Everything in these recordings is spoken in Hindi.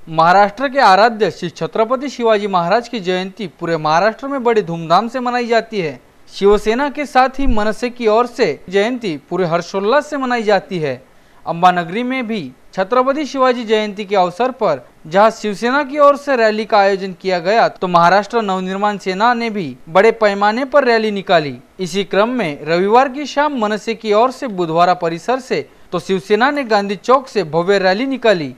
महाराष्ट्र के आराध्य श्री छत्रपति शिवाजी महाराज की जयंती पूरे महाराष्ट्र में बड़ी धूमधाम से मनाई जाती है। शिवसेना के साथ ही मनसे की ओर से जयंती पूरे हर्षोल्लास से मनाई जाती है। अंबानगरी में भी छत्रपति शिवाजी जयंती के अवसर पर जहां शिवसेना की ओर से रैली का आयोजन किया गया, तो महाराष्ट्र नवनिर्माण सेना ने भी बड़े पैमाने पर रैली निकाली। इसी क्रम में रविवार की शाम मनसे की ओर से बुधवारा परिसर से तो शिवसेना ने गांधी चौक से भव्य रैली निकाली।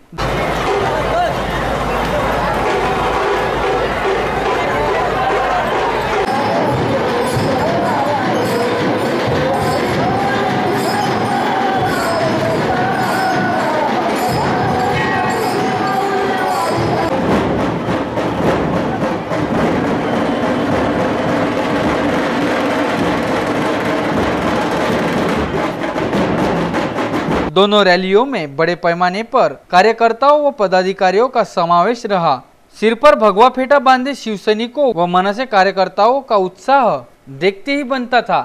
दोनों रैलियों में बड़े पैमाने पर कार्यकर्ताओं व पदाधिकारियों का समावेश रहा। सिर पर भगवा फेटा बांधे शिवसैनिकों व मनसे कार्यकर्ताओं का उत्साह देखते ही बनता था।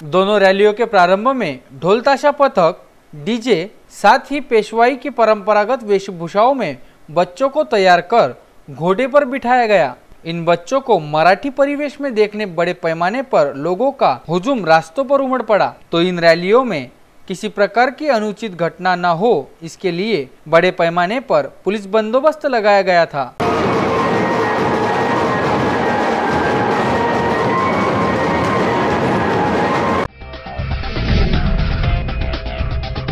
दोनों रैलियों के प्रारंभ में ढोल ताशा पथक, डीजे, साथ ही पेशवाई की परंपरागत वेशभूषाओं में बच्चों को तैयार कर घोड़े पर बिठाया गया। इन बच्चों को मराठी परिवेश में देखने बड़े पैमाने पर लोगों का हुजूम रास्तों पर उमड़ पड़ा। तो इन रैलियों में किसी प्रकार की अनुचित घटना न हो, इसके लिए बड़े पैमाने पर पुलिस बंदोबस्त लगाया गया था।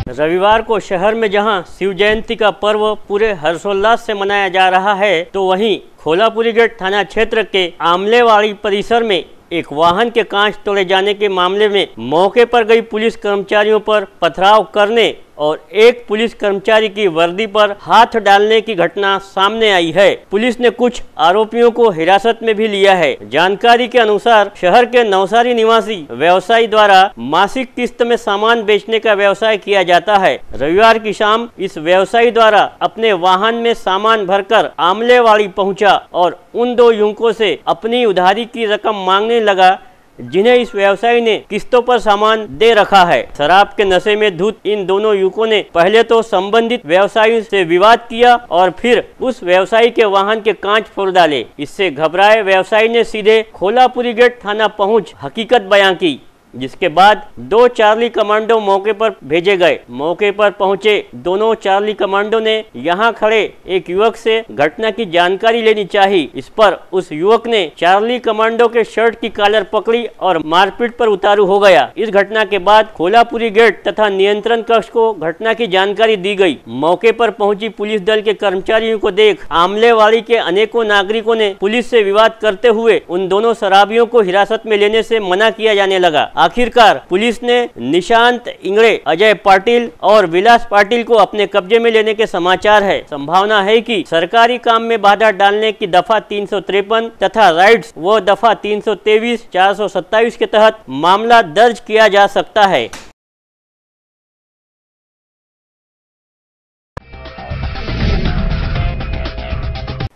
रविवार को शहर में जहां शिव जयंती का पर्व पूरे हर्षोल्लास से मनाया जा रहा है, तो वहीं खोलापुरी गेट थाना क्षेत्र के आमलेवाड़ी परिसर में एक वाहन के कांच तोड़े जाने के मामले में मौके पर गई पुलिस कर्मचारियों पर पथराव करने और एक पुलिस कर्मचारी की वर्दी पर हाथ डालने की घटना सामने आई है। पुलिस ने कुछ आरोपियों को हिरासत में भी लिया है। जानकारी के अनुसार शहर के नवसारी निवासी व्यवसायी द्वारा मासिक किस्त में सामान बेचने का व्यवसाय किया जाता है। रविवार की शाम इस व्यवसायी द्वारा अपने वाहन में सामान भरकर आमलेवाड़ी पहुंचा और उन दो युवकों से अपनी उधारी की रकम मांगने लगा, जिन्हें इस व्यवसायी ने किस्तों पर सामान दे रखा है। शराब के नशे में धुत इन दोनों युवकों ने पहले तो संबंधित व्यवसायी से विवाद किया और फिर उस व्यवसायी के वाहन के कांच फोड़ डाले। इससे घबराए व्यवसायी ने सीधे खोलापुरी गेट थाना पहुंच हकीकत बयां की, जिसके बाद दो चार्ली कमांडो मौके पर भेजे गए। मौके पर पहुंचे दोनों चार्ली कमांडो ने यहां खड़े एक युवक से घटना की जानकारी लेनी चाहिए। इस पर उस युवक ने चार्ली कमांडो के शर्ट की कॉलर पकड़ी और मारपीट पर उतारू हो गया। इस घटना के बाद खोलापुरी गेट तथा नियंत्रण कक्ष को घटना की जानकारी दी गई। मौके पर पहुंची पुलिस दल के कर्मचारियों को देख आमलेवाड़ी के अनेकों नागरिकों ने पुलिस से विवाद करते हुए उन दोनों शराबियों को हिरासत में लेने से मना किया जाने लगा। आखिरकार पुलिस ने निशांत इंगड़े, अजय पाटिल और विलास पाटिल को अपने कब्जे में लेने के समाचार है। संभावना है कि सरकारी काम में बाधा डालने की दफा 353 तथा राइट्स व दफा 323, 427 के तहत मामला दर्ज किया जा सकता है।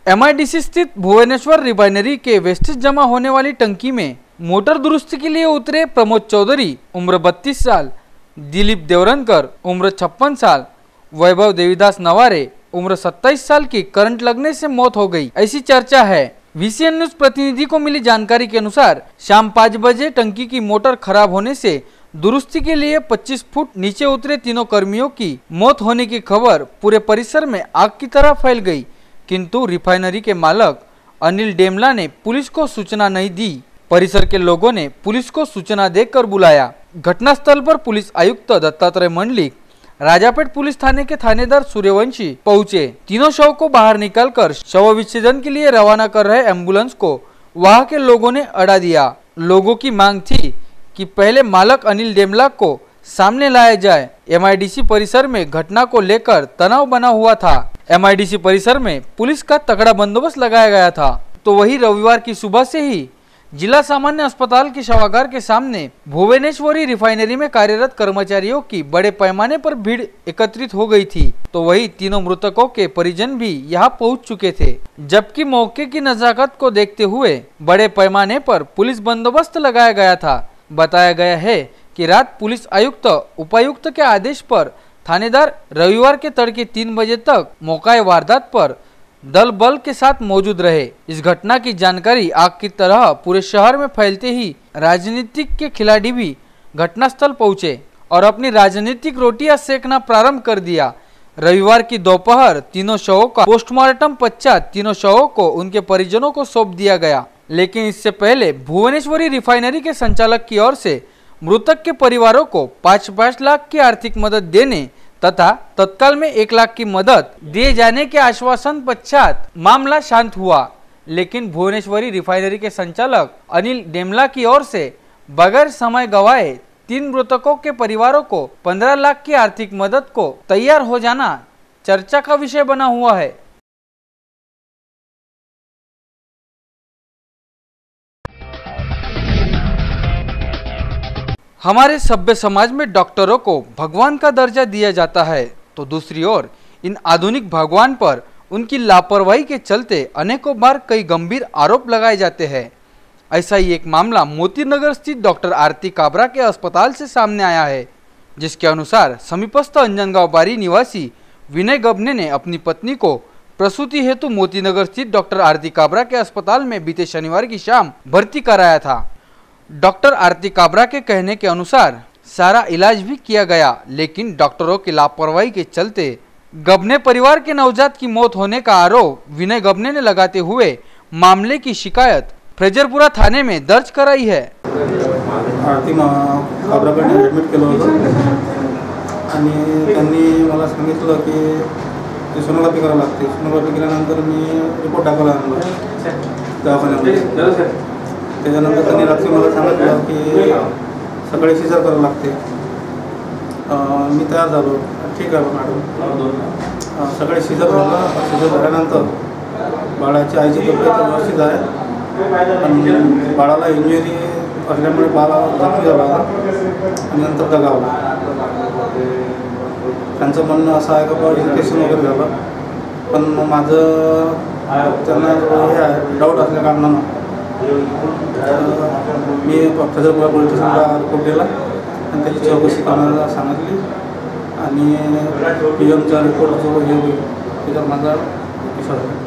MIDC स्थित भुवनेश्वर रिफाइनरी के वेस्टेज जमा होने वाली टंकी में मोटर दुरुस्ती के लिए उतरे प्रमोद चौधरी उम्र 32 साल, दिलीप देवरनकर उम्र 56 साल, वैभव देवीदास नवारे उम्र 27 साल की करंट लगने से मौत हो गई, ऐसी चर्चा है। VCN न्यूज प्रतिनिधि को मिली जानकारी के अनुसार शाम 5 बजे टंकी की मोटर खराब होने से दुरुस्ती के लिए 25 फुट नीचे उतरे तीनों कर्मियों की मौत होने की खबर पूरे परिसर में आग की तरह फैल गई, किंतु रिफाइनरी के मालक अनिल डेमला ने पुलिस को सूचना नहीं दी। परिसर के लोगों ने पुलिस को सूचना देकर बुलाया। घटनास्थल पर पुलिस आयुक्त दत्तात्रेय मंडलिक, राजापेट पुलिस थाने के थानेदार सूर्यवंशी पहुंचे। तीनों शव को बाहर निकालकर शव विच्छेदन के लिए रवाना कर रहे एम्बुलेंस को वहां के लोगों ने अड़ा दिया। लोगों की मांग थी कि पहले मालक अनिल डेमला को सामने लाया जाए। MIDC परिसर में घटना को लेकर तनाव बना हुआ था। MIDC परिसर में पुलिस का तगड़ा बंदोबस्त लगाया गया था। तो वही रविवार की सुबह से ही जिला सामान्य अस्पताल के शवागार के सामने भुवनेश्वरी रिफाइनरी में कार्यरत कर्मचारियों की बड़े पैमाने पर भीड़ एकत्रित हो गई थी। तो वही तीनों मृतकों के परिजन भी यहां पहुंच चुके थे, जबकि मौके की नजाकत को देखते हुए बड़े पैमाने पर पुलिस बंदोबस्त लगाया गया था। बताया गया है कि रात पुलिस आयुक्त उपायुक्त के आदेश पर थानेदार रविवार के तड़के 3 बजे तक मौका वारदात पर दल बल के साथ मौजूद रहे। इस घटना की जानकारी आग की तरह पूरे शहर में फैलते ही राजनीतिक के खिलाड़ी भी घटनास्थल पहुंचे और अपनी राजनीतिक रोटियां सेकना प्रारंभ कर दिया। रविवार की दोपहर तीनों शवों का पोस्टमार्टम पश्चात तीनों शवों को उनके परिजनों को सौंप दिया गया, लेकिन इससे पहले भुवनेश्वरी रिफाइनरी के संचालक की ओर से मृतक के परिवारों को 5-5 लाख की आर्थिक मदद देने तथा तत्काल में 1 लाख की मदद दिए जाने के आश्वासन पश्चात मामला शांत हुआ। लेकिन भुवनेश्वरी रिफाइनरी के संचालक अनिल डेमला की ओर से बगैर समय गवाए 3 मृतकों के परिवारों को 15 लाख की आर्थिक मदद को तैयार हो जाना चर्चा का विषय बना हुआ है। हमारे सभ्य समाज में डॉक्टरों को भगवान का दर्जा दिया जाता है, तो दूसरी ओर इन आधुनिक भगवान पर उनकी लापरवाही के चलते अनेकों बार कई गंभीर आरोप लगाए जाते हैं। ऐसा ही एक मामला मोती नगर स्थित डॉक्टर आरती काबरा के अस्पताल से सामने आया है, जिसके अनुसार समीपस्थ अंजनगांव बारी निवासी विनय गबने ने अपनी पत्नी को प्रसूति हेतु मोती नगर स्थित डॉक्टर आरती काबरा के अस्पताल में बीते शनिवार की शाम भर्ती कराया था। डॉक्टर आरती काबरा के कहने के अनुसार सारा इलाज भी किया गया, लेकिन डॉक्टरों की लापरवाही के चलते गबने परिवार के नवजात की मौत होने का आरोप विनय गबने ने लगाते हुए मामले की शिकायत फ्रेजरपुरा थाने में दर्ज कराई है। आरती काबराकडे ॲडमिट केलं होतं आणि त्यांनी मला सांगितलं की सोनोग्राफी करावी लागते। सोनोग्राफी केल्यानंतर मी रिपोर्ट टाकायला आणलो दवाखान्यामध्ये। त्याच्यानंतर त्यांनी रात्री मला सांगितलं की सकाळी सीजर करावं लागते। मी तयार झालो, ठीक आहे मॅडम। सकाळी सीजर झालं। सीजर झाल्यानंतर बाळाची आईची तब्येत व्यवस्थित आहे, पण बाळाला इंजुरी असल्यामुळे बाळा जखमी झाला आणि नंतर दगावला। त्यांचं म्हणणं असं आहे का इन्फेक्शन वगैरे झालं, पण माझं त्यांना हे आहे डाऊट असल्या कारणानं मी फ्रेजरपुरा पोलीस स्टेशनला रिपोर्ट दिला आणि त्याची चौकशी करण्याला सांगितली आणि पीएमचा रिपोर्ट जो हे होईल त्याच्यावर माझा विश्वास आहे।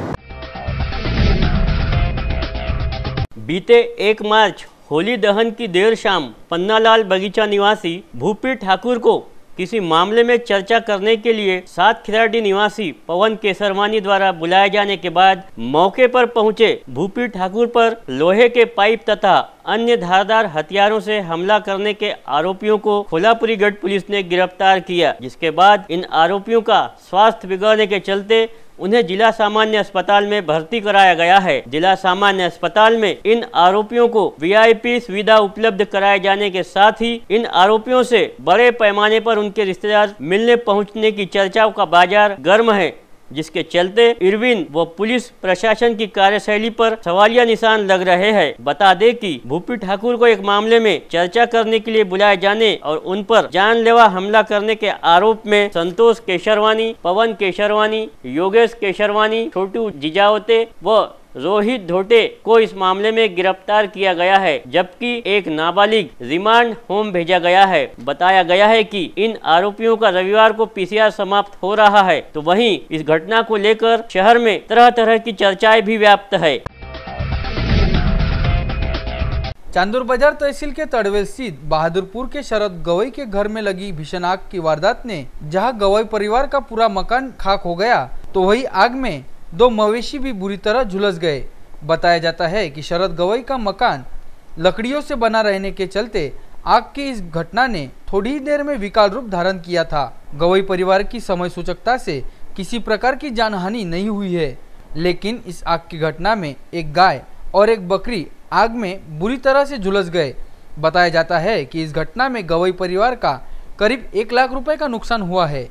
बीते 1 मार्च होली दहन की देर शाम पन्नालाल बगीचा निवासी भूपी ठाकुर को किसी मामले में चर्चा करने के लिए 7 खिराड़ी निवासी पवन केसरवानी द्वारा बुलाए जाने के बाद मौके पर पहुंचे भूपी ठाकुर पर लोहे के पाइप तथा अन्य धारदार हथियारों से हमला करने के आरोपियों को खोलापुरी गढ़ पुलिस ने गिरफ्तार किया, जिसके बाद इन आरोपियों का स्वास्थ्य बिगड़ने के चलते उन्हें जिला सामान्य अस्पताल में भर्ती कराया गया है। जिला सामान्य अस्पताल में इन आरोपियों को वीआईपी सुविधा उपलब्ध कराए जाने के साथ ही इन आरोपियों से बड़े पैमाने पर उनके रिश्तेदार मिलने पहुंचने की चर्चाओं का बाजार गर्म है, जिसके चलते इरविन व पुलिस प्रशासन की कार्यशैली पर सवालिया निशान लग रहे हैं। बता दें कि भूपी ठाकुर को एक मामले में चर्चा करने के लिए बुलाए जाने और उन पर जानलेवा हमला करने के आरोप में संतोष केशरवानी, पवन केशरवानी, योगेश केशरवानी, छोटू जिजावते व रोहित धोटे को इस मामले में गिरफ्तार किया गया है, जबकि एक नाबालिग रिमांड होम भेजा गया है। बताया गया है कि इन आरोपियों का रविवार को पीसीआर समाप्त हो रहा है, तो वहीं इस घटना को लेकर शहर में तरह तरह की चर्चाएं भी व्याप्त है। चांदूर बाजार तहसील के तड़वेल स्थित बहादुरपुर के शरद गवई के घर में लगी भीषण आग की वारदात ने जहां गवई परिवार का पूरा मकान खाक हो गया, तो वही आग में 2 मवेशी भी बुरी तरह झुलस गए। बताया जाता है कि शरद गवई का मकान लकड़ियों से बना रहने के चलते आग की इस घटना ने थोड़ी ही देर में विकराल रूप धारण किया था। गवई परिवार की समय सूचकता से किसी प्रकार की जानहानि नहीं हुई है, लेकिन इस आग की घटना में एक गाय और एक बकरी आग में बुरी तरह से झुलस गए। बताया जाता है कि इस घटना में गवई परिवार का करीब 1 लाख रुपए का नुकसान हुआ है।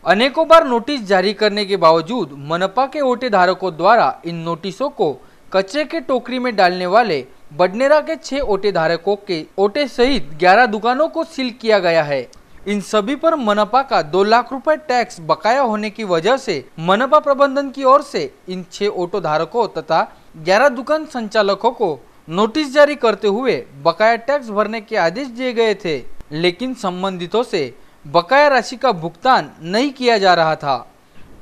अनेकों बार नोटिस जारी करने के बावजूद मनपा के ओटे धारकों द्वारा इन नोटिसों को कचरे के टोकरी में डालने वाले बडनेरा के 6 ओटे धारकों के ओटे सहित 11 दुकानों को सील किया गया है। इन सभी पर मनपा का 2 लाख रुपए टैक्स बकाया होने की वजह से मनपा प्रबंधन की ओर से इन 6 ऑटो धारकों तथा 11 दुकान संचालकों को नोटिस जारी करते हुए बकाया टैक्स भरने के आदेश दिए गए थे, लेकिन संबंधितों से बकाया राशि का भुगतान नहीं किया जा रहा था।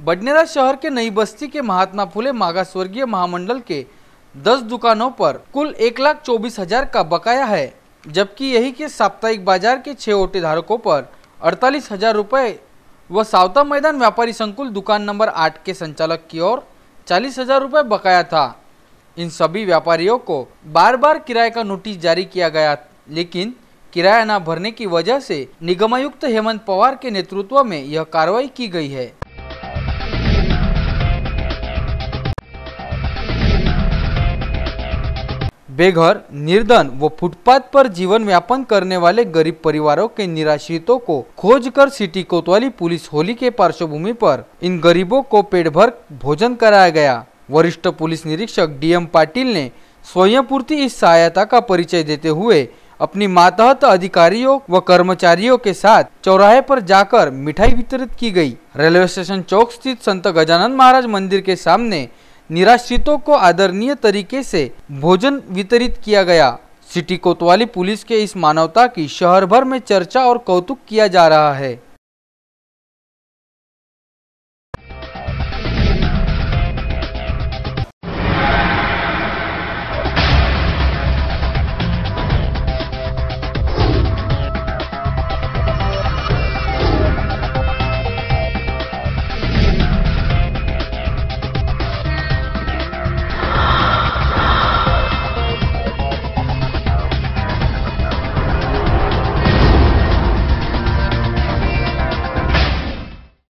बडनेरा शहर के नई बस्ती के महात्मा फुले मागासवर्गीय महामंडल के 10 दुकानों पर कुल 1,24,000 का बकाया है, जबकि यही के साप्ताहिक बाजार के 6 ऑटो धारकों पर 48,000 रुपये व सावता मैदान व्यापारी संकुल दुकान नंबर 8 के संचालक की ओर 40,000 रुपये बकाया था। इन सभी व्यापारियों को बार बार किराए का नोटिस जारी किया गया, लेकिन किराया न भरने की वजह से निगमायुक्त हेमंत पवार के नेतृत्व में यह कार्रवाई की गई है। बेघर, निर्धन व फुटपाथ पर जीवन यापन करने वाले गरीब परिवारों के निराश्रितों को खोजकर सिटी कोतवाली पुलिस होली के पार्श्वभूमि पर इन गरीबों को पेट भर भोजन कराया गया। वरिष्ठ पुलिस निरीक्षक डीएम पाटिल ने स्वयंपूर्ति इस सहायता का परिचय देते हुए अपनी मातहत अधिकारियों व कर्मचारियों के साथ चौराहे पर जाकर मिठाई वितरित की गई। रेलवे स्टेशन चौक स्थित संत गजानन महाराज मंदिर के सामने निराश्रितों को आदरणीय तरीके से भोजन वितरित किया गया। सिटी कोतवाली पुलिस के इस मानवता की शहर भर में चर्चा और कौतुक किया जा रहा है।